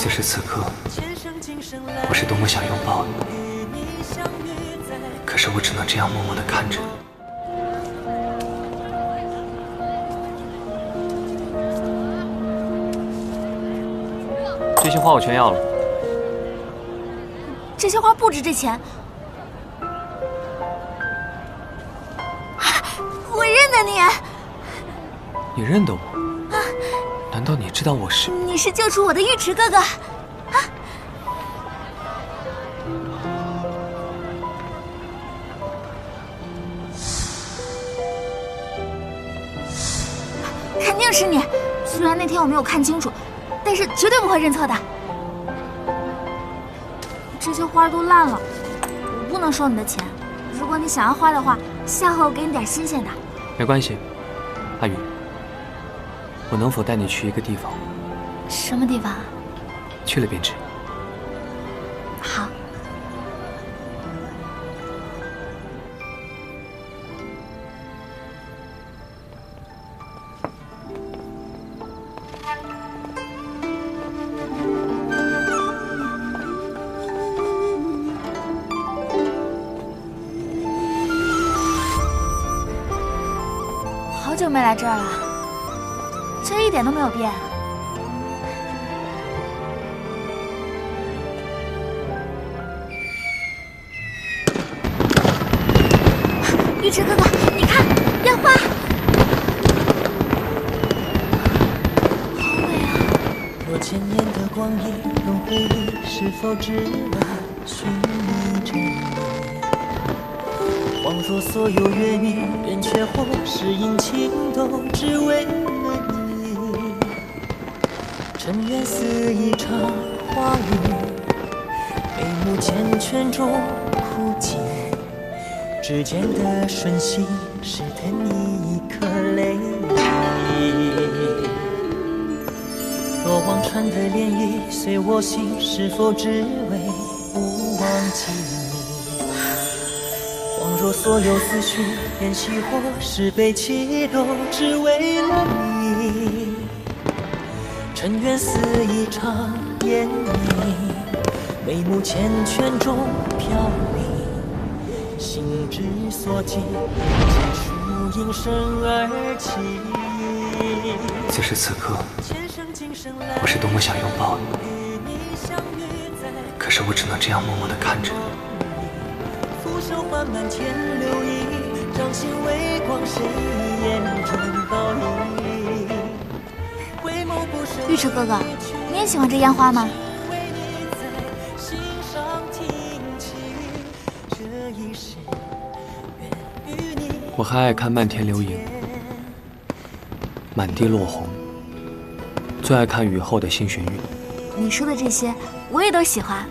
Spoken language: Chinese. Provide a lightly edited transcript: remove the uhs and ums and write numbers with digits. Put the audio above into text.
此时此刻，我是多么想拥抱你，可是我只能这样默默地看着你。这些花我全要了。这些花不值这钱。我认得你。你认得我？难道你知道我是？你是救出我的尉迟哥哥。肯定是你，虽然那天我没有看清楚，但是绝对不会认错的。这些花都烂了，我不能收你的钱。如果你想要花的话，下回我给你点新鲜的。没关系，阿宇，我能否带你去一个地方？什么地方？去了便知。好。好久没来这儿了，这一点都没有变。尉迟哥哥，你看烟花，好美啊！若千年的光阴轮回里，是否只为寻觅着你？恍若所有月明，圆缺或是阴晴，都只为了你。尘缘似一场花雨，眉目缱绻中枯尽。指尖的瞬息，是疼你一颗泪滴。若望穿的涟漪随我行，是否只为不忘记你？恍若所有思绪，缘起或是悲泣，都只为了你。尘缘似一场烟迷，眉目缱绻中飘零。心之所寄，结束应声而起。此时此刻，我是多么想拥抱你，可是我只能这样默默地看着你。拂手缓慢天流意，掌心微光，谁眼中倒影。尉迟哥哥，你也喜欢这烟花吗？我还爱看漫天流萤，满地落红，最爱看雨后的星寻月。你说的这些，我也都喜欢。